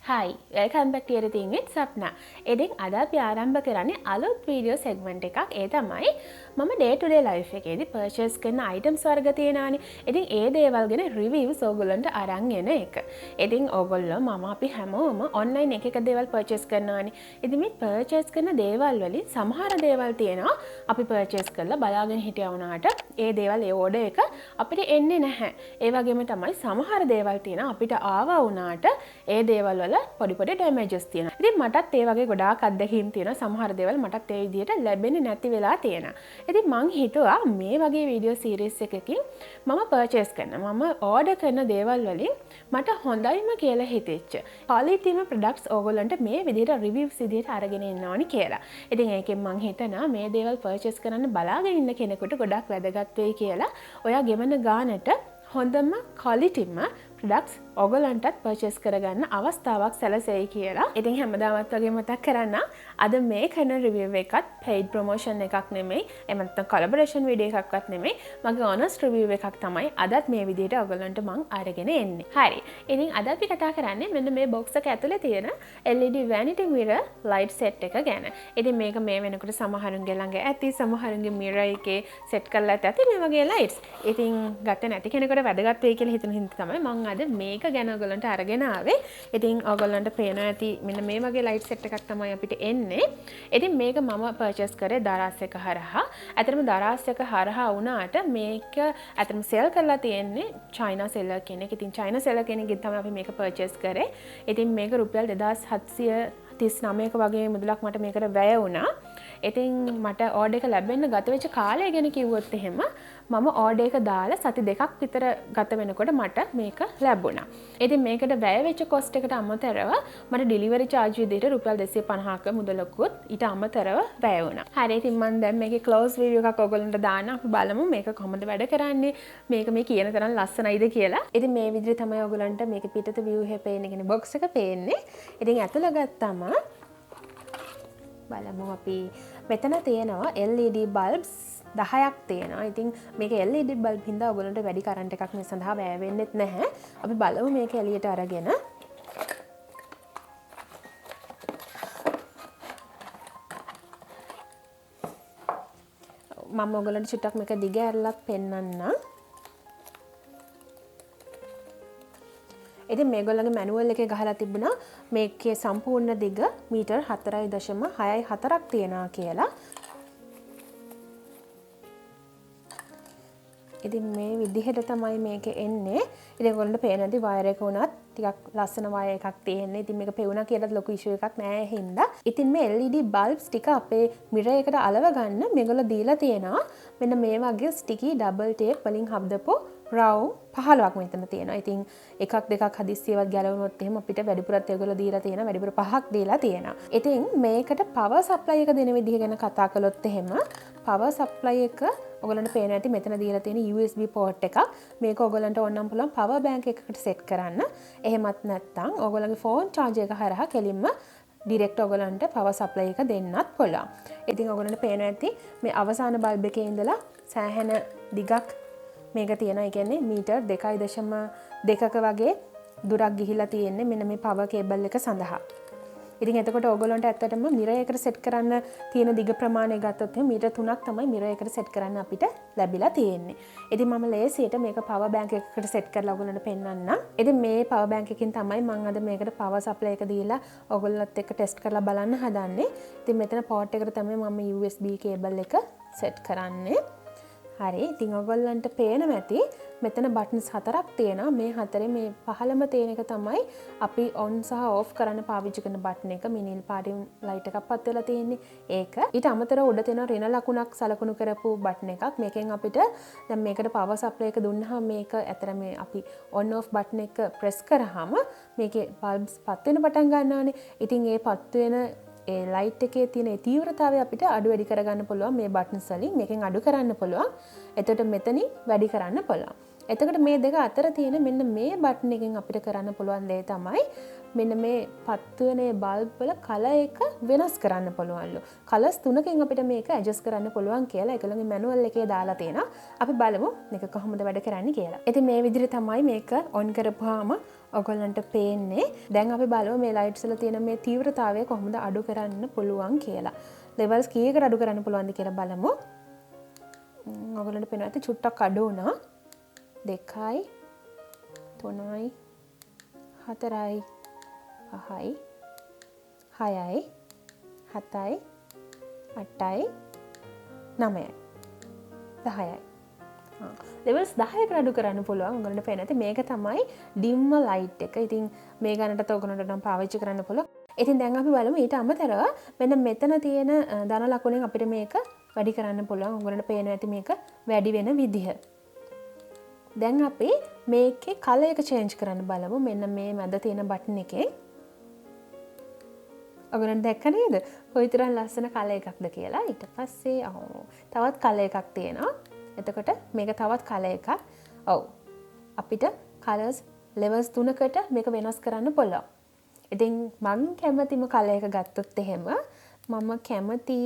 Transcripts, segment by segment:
Hi, welcome back to everything with Sapna. ඉතින් අද අපි ආරම්භ කරන්නේ අලුත් වීඩියෝ සෙග්මන්ට් එකක්. ඒ තමයි මම day to day life එකේදී purchase කරන items වර්ග තියෙනවානේ. ඉතින් ඒ දේවල් ගැන reviews ඕගොල්ලන්ට අරන් එන එක. ඉතින් ඕගොල්ලෝ අපි හැමෝම online එක දේවල් purchase කරනවානේ. ඉතින් මේ purchase කරන දේවල් වලින් සමහර දේවල් තියෙනවා අපි purchase කරලා බලාගෙන හිටියා වුණාට ඒ දේවල් ඒ order එක අපිට එන්නේ නැහැ. ඒ වගේම තමයි සමහර දේවල් තියෙනවා අපිට ආවා වුණාට ඒ දේවල් වල පොඩි ඩැමේජස් තියෙනවා. ඉතින් මටත් ඒ වගේ ගොඩාක් අත්දැකීම් තියෙනවා. සමහර දේවල් මටත් ඒ විදිහට ලැබෙන්නේ නැති වෙලා තියෙනවා. ඉතින් මං හිතුවා මේ වගේ වීඩියෝ සීරීස් එකකින් මම පර්චේස් කරනවා. මම ඕඩර් කරන දේවල් වලින් මට හොඳයිම කියලා හිතෙච්ච ක්වොලිටිම ප්‍රොඩක්ට්ස් ඕගොල්ලන්ට මේ විදිහට රිවිව්ස් විදිහට අරගෙන එන්න ඕනි කියලා. ඉතින් ඒකෙන් මං හිතනවා මේ දේවල් පර්චේස් කරන්න බලාගෙන ඉන්න කෙනෙකුට ගොඩක් වැදගත් වෙයි කියලා. ඔයා ගෙවන ගානට හොඳම ක්වොලිටිම ප්‍රොඩක්ට්ස් ඔයගලන්ටත් පර්චේස් කරගන්න අවස්ථාවක් සැලසෙයි කියලා. ඉතින් හැමදාමත් වගේ මතක් කරන්න අද මේ කරන රිවිව් එකත් paid promotion එකක් නෙමෙයි. එහෙම නැත්නම් collaboration වීඩියෝ එකක්වත් නෙමෙයි. මගේ honest review එකක් තමයි අදත් මේ විදිහට ඔයගලන්ට මං අරගෙන එන්නේ. හරි. ඉතින් අද අපි කතා කරන්නේ මෙන්න මේ box එක ඇතුලේ තියෙන LED vanity mirror light set එක ගැන. ඉතින් මේක මේ වෙනකොට සමහරුන්ගේ ළඟ ඇති, සමහරුන්ගේ mirror එකේ set කරලා ඇති මේ වගේ lights. ඉතින් ගත නැති කෙනෙකුට වැදගත් වෙයි කියලා හිතන හින්දා තමයි මං අද මේක ගැන ඔයගලන්ට අරගෙන ආවේ. ඉතින් ඔයගලන්ට පේනවා ඇති මෙන්න මේ වගේ ලයිට් සෙට් එකක් තමයි අපිට එන්නේ. ඉතින් මේක මම පර්චේස් කරේ Daraz එක හරහා. ඇත්තටම Daraz එක හරහා වුණාට මේක ඇත්තටම සෙල් කරලා තියෙන්නේ China seller කෙනෙක්. ඉතින් China seller කෙනෙක්ගෙන් තමයි අපි මේක පර්චේස් කරේ. ඉතින් මේක රුපියල් 2739ක වගේ මුදලක් මට මේකට වැය වුණා. ඉතින් මට ඕඩර් එක ලැබෙන්න ගත වෙච්ච කාලය ගැන කිව්වොත් එහෙම මම ඕඩර් එක දාලා සති දෙකක් විතර ගත වෙනකොට මට මේක ලැබුණා. ඉතින් මේකට වැය වෙච්ච කොස්ට් එකට අමතරව මට ඩෙලිවරි charge විදිහට රුපියල් 250ක මුදලකුත් ඊට අමතරව වැය වුණා. හරි ඉතින් මම දැන් මේකේ ක්ලෝස් වීඩියෝ එකක් ඔයගොල්ලන්ට දාන්න අපි බලමු මේක කොහොමද වැඩ කරන්නේ. මේක මේ කියන තරම් ලස්සනයිද කියලා. ඉතින් මේ විදිහට තමයි ඔයගොල්ලන්ට මේකේ පිටත view එක පේන්නේ. කියන්නේ box එක පේන්නේ. ඉතින් ඇතුළ ගත්තම බලමු අපි මෙතන තියෙනවා LED bulbs 10ක් තියෙනවා. ඉතින් මේක LED bulb හින්දා ඔයගොල්ලන්ට වැඩි කරන්ට් එකක් මේ සඳහා වැය වෙන්නෙත් නැහැ. අපි බලමු මේක එළියට අරගෙන. මම ඔයගොල්ලන්ට චුට්ටක් මේක දිග ඇරලත් පෙන්නන්නම්. ඉතින් මේගොල්ලන්ගේ මැනුවල් එකේ ගහලා තිබුණා මේකේ සම්පූර්ණ දිග මීටර් 4.64ක් තියෙනවා කියලා. ඉතින් මේ විදිහට තමයි මේක එන්නේ. ඉතින් ඔයගොල්ලන්ට පේන ඇති වයර් එක උනත් ටිකක් ලස්සන වයර් එකක් තියෙන්නේ. ඉතින් මේක පෙවුණා කියලාත් ලොකු ඉෂුව එකක් නෑ හින්දා. ඉතින් මේ LED bulbs ටික අපේ mirror එකට අලව ගන්න මේගොල්ලෝ දීලා තියෙනවා. මෙන්න මේ වගේ sticky double tape වලින් හදපු round 15ක් මෙතන තියෙනවා. ඉතින් එකක් දෙකක් හදිස්සියවත් ගැලවුණොත් එහෙම අපිට වැඩිපුරත් ඒගොල්ලෝ දීලා තියෙනවා. වැඩිපුර 5ක් දීලා තියෙනවා. ඉතින් මේකට power supply එක දෙන විදිහ ගැන කතා කළොත් එහෙම power supply එක ඔයගොල්ලන්ට පේන ඇති මෙතන දීලා තියෙන USB port එකක්. මේක ඔයගොල්ලන්ට ඕනනම් පුළුවන් power bank එකකට set කරන්න. එහෙමත් නැත්නම් ඔයගොල්ලන්ගේ phone charger එක හරහා කෙලින්ම ඩිරෙක්ට් ඔයගොල්ලන්ට power supply එක දෙන්නත් පුළුවන්. ඉතින් ඔයගොල්ලන්ට පේන ඇති මේ අවසාන බල්බ් එකේ ඉඳලා සෑහෙන දිගක් මේක තියෙනවා. ඒ කියන්නේ මීටර් 2.2ක වගේ දුරක් ගිහිලා තියෙන්නේ මෙන්න මේ power cable එක සඳහා. ඉතින් එතකොට ඕගොල්ලන්ට ඇත්තටම mirror එකට set කරන්න තියෙන දිග ප්‍රමාණය ගත්තොත් එහෙනම් මීටර් 3ක් තමයි mirror එකට set කරන්න අපිට ලැබිලා තියෙන්නේ. ඉතින් මම ලේසියට මේක power bank එකකට set කරලා ඕගොල්ලන්ට පෙන්නන්නම්. ඉතින් මේ power bank එකකින් තමයි මම අද මේකට power supply එක දීලා ඕගොල්ලන්ත් එක්ක test කරලා බලන්න හදන්නේ. ඉතින් මෙතන port එකට තමයි මම USB cable එක set කරන්නේ. හරි ඉතින් ඔයගොල්ලන්ට පේනවා ඇති මෙතන බටන්ස් 4ක් තියෙනවා. මේ හතරේ මේ පහළම තියෙන එක තමයි අපි on සහ off කරන්න පාවිච්චි කරන බටන් එක. මේ නිල් පාටින් ලයිට් එකක් පත් වෙලා තියෙන්නේ. ඒක. ඊට අමතරව උඩ තියෙන රින ලකුණක් සලකුණු කරපු බටන් එකක්. මේකෙන් අපිට දැන් මේකට power supply එක දුන්නාම මේක ඇතර මේ අපි on off බටන් එක press කරාම මේකේ bulbs පත් වෙන පටන් ගන්නවානේ. ඉතින් ඒ පත් වෙන ඒ ලයිට් එකේ තියෙන ඒ තීව්‍රතාවය අපිට අඩු වැඩි කරගන්න පුළුවන් මේ බටන්ස් වලින්. මේකෙන් අඩු කරන්න පුළුවන්. එතකොට මෙතනින් වැඩි කරන්න පුළුවන්. එතකොට මේ දෙක අතර තියෙන මෙන්න මේ බටන් එකෙන් අපිට කරන්න පුළුවන් දේ තමයි මෙන්න මේ පත්තු වෙන බල්බ් වල කලර් එක වෙනස් කරන්න පුළුවන්ලු. කලර්ස් 3කින් අපිට මේක ඇඩ්ජස්ට් කරන්න පුළුවන් කියලා ඒගොල්ලෝගේ මැනුවල් එකේ දාලා තියෙනවා. අපි බලමු මේක කොහොමද වැඩ කරන්නේ කියලා. ඉතින් මේ විදිහට තමයි මේක ඔන් කරපුවාම ඔයගොල්ලන්ට පේන්නේ. දැන් අපි බලමු මේ ලයිට්ස් වල තියෙන මේ තීව්‍රතාවය කොහොමද අඩු කරන්න පුළුවන් කියලා. ලෙවල්ස් කීයකට අඩු කරන්න පුළුවන්ද කියලා බලමු. ඔයගොල්ලන්ට පේනවා ඇති චුට්ටක් අඩු වුණා. 2යි 3යි 4යි 5යි 6යි 7යි 8යි 9යි 10යි. ලෙවල්ස් 10කට අඩු කරන්න පුළුවන්. ඔයගොල්ලන්ට පේන ඇති මේක තමයි ඩිම් ලයිට් එක. ඉතින් මේ ගණනට ඔයගොල්ලන්ට නම් පාවිච්චි කරන්න පුළුවන්. ඉතින් දැන් අපි බලමු ඊට අමතරව මෙන්න මෙතන තියෙන ධන ලකුණෙන් අපිට මේක වැඩි කරන්න පුළුවන්. ඔයගොල්ලන්ට පේන ඇති මේක වැඩි වෙන විදිහ. දැන් අපි මේකේ කලර් එක චේන්ජ් කරන්න බලමු. මෙන්න මේ මැද තියෙන බටන් එකේ. ඔයගොල්ලන් දැක්ක නේද? කොයිතරම් ලස්සන කලර් එකක්ද කියලා. ඊට පස්සේ තවත් කලර් එකක් තියෙනවා. එතකොට මේක තවත් කලර් එකක්. ඔව්. අපිට කලර්ස් ලෙවල්ස් 3කට මේක වෙනස් කරන්න පුළුවන්. ඉතින් මම කැමතිම කලර් එක ගත්තොත් එහෙම මම කැමති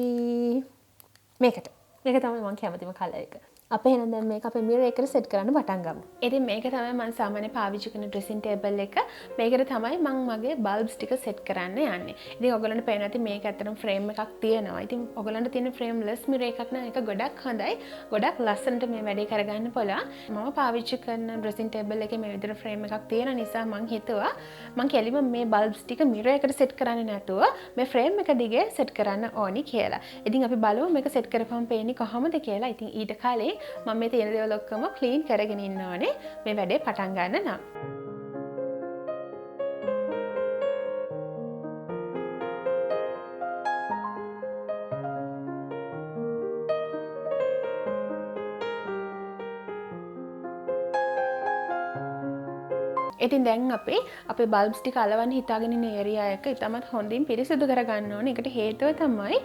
මේකට. මේක තමයි මම කැමතිම කලර් එක. අපි එහෙනම් දැන් මේක අපේ මිරර් එකට සෙට් කරන්න පටන් ගමු. ඉතින් මේක තමයි මම සාමාන්‍ය පාවිච්චි කරන ඩ්‍රෙසින් ටේබල් එක. මේකට තමයි මම මගේ බල්බ්ස් ටික සෙට් කරන්න යන්නේ. ඉතින් ඔයගොල්ලන්ට පේනවා ඇති මේක ඇත්තටම ෆ්‍රේම් එකක් තියෙනවා. ඉතින් ඔයගොල්ලන්ට තියෙන ෆ්‍රේම්ලෙස් මිරර් එකක් නම් ඒක ගොඩක් හොඳයි. ගොඩක් ලස්සනට මේ වැඩේ කරගන්න පුළුවන්. මම පාවිච්චි කරන ඩ්‍රෙසින් ටේබල් එකේ මේ විදිහට ෆ්‍රේම් එකක් තියෙන නිසා මම හිතුවා මම කෙලිම මේ බල්බ්ස් ටික මිරර් එකට සෙට් කරන්නේ නැතුව මේ ෆ්‍රේම් එක දිගේ සෙට් කරන්න ඕනි කියලා. ඉතින් අපි බලමු මේක සෙට් කරපුවම පේන්නේ කොහොමද කියලා. ඉතින් ඊට කලින් මම මේ තියෙන දේවල් ඔක්කොම ක්ලීන් කරගෙන ඉන්න ඕනේ මේ වැඩේ පටන් ගන්න නම්. ඉතින් දැන් අපි අපේ බල්බ්ස් ටික අලවන්න හිතාගෙන ඉන්න ඒරියා එක ඉතාමත් හොඳින් පිරිසිදු කරගන්න ඕනේ. ඒකට හේතුව තමයි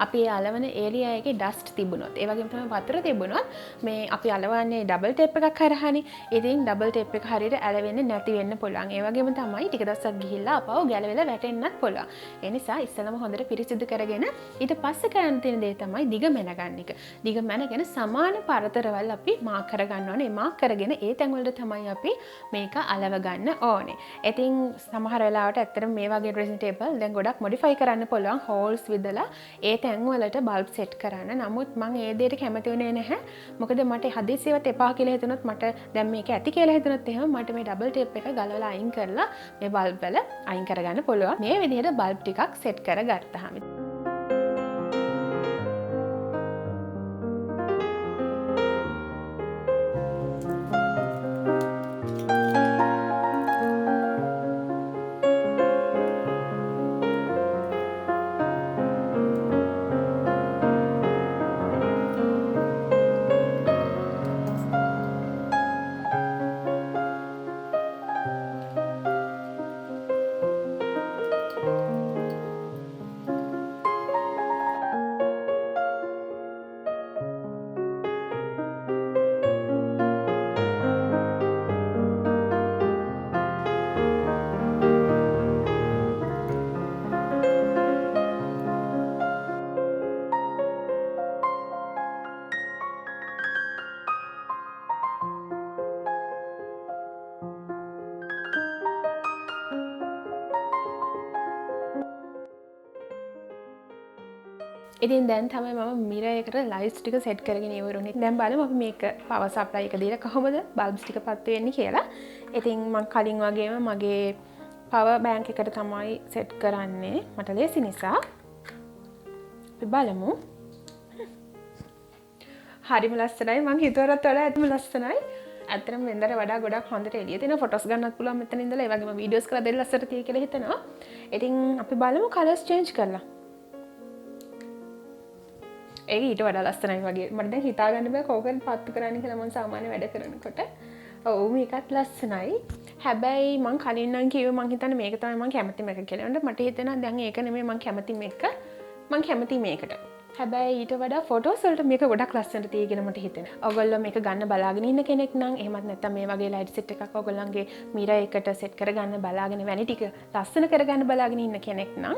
අපි අලවන ඒරියා එකේ ඩස්ට් තිබුණොත්, ඒ වගේම තමයි වතුර තිබුණොත් මේ අපි අලවන්නේ ඩබල් ටේප් එකක් හරහානේ. ඉතින් ඩබල් ටේප් එක හරියට ඇලවෙන්නේ නැති වෙන්න පුළුවන්. ඒ වගේම තමයි ටික දවසක් ගිහිල්ලා අපව ගැලවිලා වැටෙන්නත් පුළුවන්. ඒ නිසා ඉස්සෙල්ලාම හොඳට පිරිසිදු කරගෙන ඊට පස්සේ කරන්න තියෙන දේ තමයි දිග මැනගන්න එක. දිග මැනගෙන සමාන පරතරවල් අපි මාක් කරගන්න ඕනේ. මාක් කරගෙන ඒ තැන් වලට තමයි අපි මේක අලව ගන්න ඕනේ. ඉතින් සමහර වෙලාවට ඇත්තටම මේ වගේ ඩ්‍රෙසින් ටේබල් දැන් ගොඩක් මොඩිෆයි කරන්න පුළුවන්. හෝල්ස් විදලා ඒ තැන් වලට බල්බ් සෙට් කරන්න. නමුත් මම ඒ දෙයට කැමති වෙන්නේ නැහැ. මොකද මට හදිසියවත් එපා කියලා හිතුනොත් මට දැන් මේක ඇති කියලා හිතුනොත් එහෙම මට මේ ඩබල් ටේප් එක ගලවලා අයින් කරලා මේ බල්බ් වල අයින් කරගන්න පුළුවන්. මේ විදිහට බල්බ් ටිකක් සෙට් කරගත්තාම ඉතින් දැන් තමයි මම මිරර් එකට ලයිට්ස් ටික සෙට් කරගෙන ඉවරුනේ. දැන් බලමු අපි මේක පවර් සප්ලයි එක දීලා කොහොමද බල්බ්ස් ටික පත් වෙන්නේ කියලා. ඉතින් මම කලින් වගේම මගේ පවර් බැංක් එකට තමයි සෙට් කරන්නේ. මට ලේසි නිසා. අපි බලමු. හරිම ලස්සනයි. මං හිතුවරත් වඩා ඇත්තම ලස්සනයි. ඇත්තටම වෙනදට වඩා ගොඩක් හොඳට එළිය තියෙන ෆොටෝස් ගන්නත් පුළුවන් මෙතන ඉඳලා. ඒ වගේම වීඩියෝස් කරලා දෙන්න ලස්සට තියෙයි කියලා හිතනවා. ඉතින් අපි බලමු කලර්ස් චේන්ජ් කරලා. ඒක ඊට වඩා ලස්සනයි වගේ. මට දැන් හිතා ගන්න බෑ කෝකෙන් පත්තු කරන්න කියලා මම සාමාන්‍ය වැඩ කරනකොට. ඔව් මේකත් ලස්සනයි. හැබැයි මං කලින් නම් කිව්වේ මං හිතන්නේ මේක තමයි මං කැමති මේක කියලා. මට හිතෙනවා දැන් ඒක නෙමෙයි මං කැමති මේක. මං කැමති මේකට. හැබැයි ඊට වඩා ෆොටෝස් වලට මේක ගොඩක් ලස්සනට තියෙගෙන මට හිතෙනවා. ඔයගොල්ලෝ මේක ගන්න බලාගෙන ඉන්න කෙනෙක් නම් එහෙමත් නැත්නම් මේ වගේ ලයිට් සෙට් එකක් ඔයගොල්ලන්ගේ මිරර් එකට සෙට් කරගන්න බලාගෙන වැනිටි එක ලස්සන කරගන්න බලාගෙන ඉන්න කෙනෙක් නම්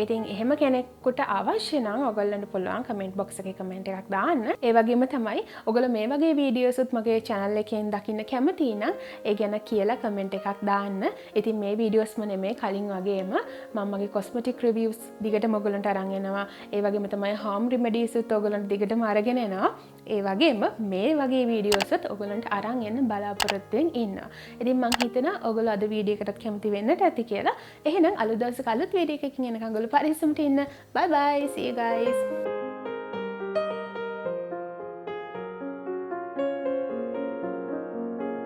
ඉතින් එහෙම කෙනෙකුට අවශ්‍ය නම් ඔයගොල්ලන්ට පුළුවන් කමෙන්ට් බොක්ස් එකේ කමෙන්ට් එකක් දාන්න. ඒ වගේම තමයි ඔයගොල්ලෝ මේ වගේ වීඩියෝස් උත් මගේ channel එකෙන් දකින්න කැමති නම් ඒ ගැන කියලා කමෙන්ට් එකක් දාන්න. ඉතින් මේ වීඩියෝස්ම නෙමෙයි කලින් වගේම මම මගේ කොස්මෙටික් රිවිව්ස් දිගටම ඔයගොල්ලන්ට අරන් එනවා. ඒ වගේම තමයි හෝම් රිමෙඩීස් උත් ඔයගොල්ලන්ට දිගටම අරගෙන එනවා. ඒ වගේම මේ වගේ වීඩියෝස් උත් ඔයගොල්ලන්ට අරන් එන්න බලාපොරොත්තු වෙමින් ඉන්නවා. ඉතින් මම හිතනවා ඔයගොල්ලෝ අද වීඩියෝ එකටත් කැමති වෙන්නට ඇති කියලා. එහෙනම් අලුත් දවසක අලුත් වීඩියෝ එකකින් එනකම් ඔයගොල්ලෝ පරිස්සමට ඉන්න. Bye bye. See you guys.